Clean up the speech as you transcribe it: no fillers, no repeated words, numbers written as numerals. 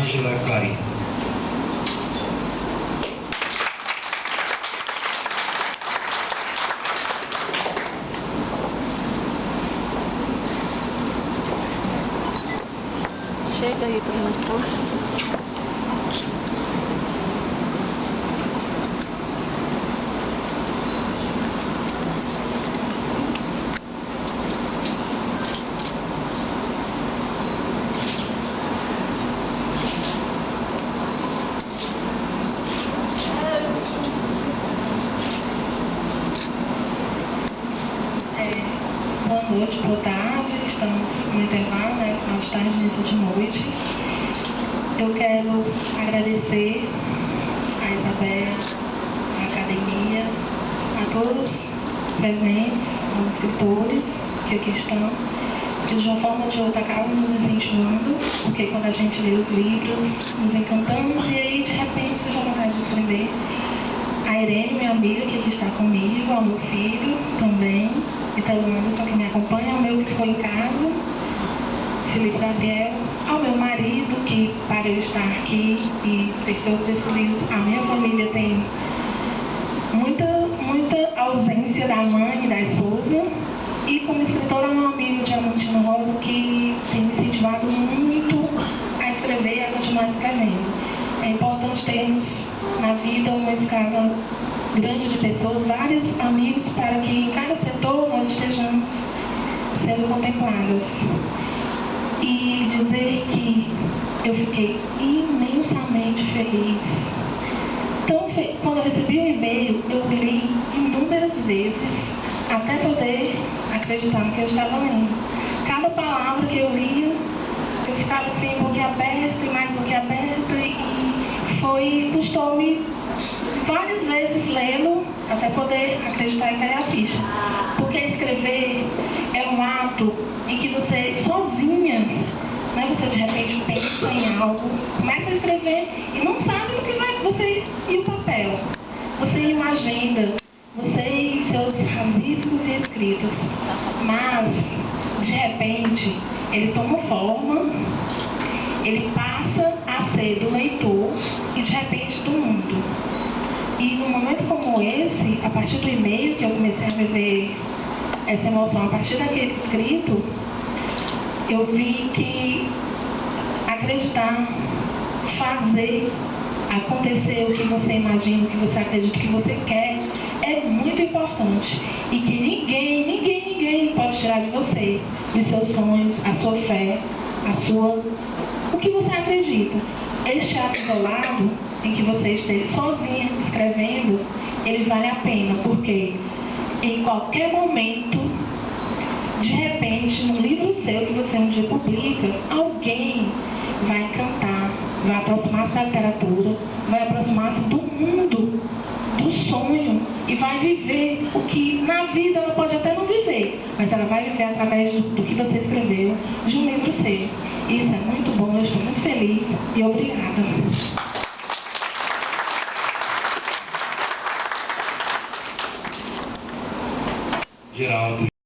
Ângela Clarice. Chega aí, põe mais pra lá. Boa noite, boa tarde, estamos no intervalo, né? Nós estamos no início de noite. Eu quero agradecer a Isabel, a academia, a todos presentes, aos escritores que aqui estão, que de uma forma ou de outra acabam nos incentivando, porque quando a gente lê os livros, nos encantamos e aí de repente surge a vontade de escrever. A Irene, minha amiga, que aqui está comigo, ao meu filho também, Italo Anderson, que me acompanha, ao meu que foi em casa, Felipe Gabriel, ao meu marido, que para eu estar aqui e ter todos esses livros, a minha família tem muita ausência da mãe e da esposa, e como escritora, meu amigo Diamantino Rosa, que tem me incentivado muito a escrever e a continuar escrevendo. É importante termos na vida uma escala grande de pessoas, vários amigos, para que em cada setor nós estejamos sendo contempladas. E dizer que eu fiquei imensamente feliz. Quando eu recebi o e-mail, eu li inúmeras vezes até poder acreditar no que eu estava lendo. Cada palavra que eu lia, eu ficava assim, boquiaberta e mais boquiaberta, e custou-me várias vezes lendo até poder acreditar e cair a ficha. Porque escrever é um ato em que você sozinha, né, você de repente pensa em algo, começa a escrever e não sabe no que vai você e o papel. Você ir uma agenda, você e seus rabiscos e escritos, mas de repente ele toma forma, ele passa a ser do leitor e de repente do mundo. E num momento como esse, a partir do e-mail que eu comecei a viver essa emoção, a partir daquele escrito, eu vi que acreditar, fazer acontecer o que você imagina, o que você acredita, o que você quer, é muito importante. E que ninguém pode tirar de você os seus sonhos, a sua fé, o que você acredita. Este ato isolado, em que você esteja sozinha escrevendo, ele vale a pena, porque em qualquer momento, de repente, no livro seu que você um dia publica, alguém vai encantar, vai aproximar-se da literatura, vai aproximar-se do mundo, do sonho, e vai viver o que na vida ela pode até não viver, mas ela vai viver através do que você escreveu, de um livro seu. Isso é muito bom, eu estou muito feliz e obrigada. Geraldo.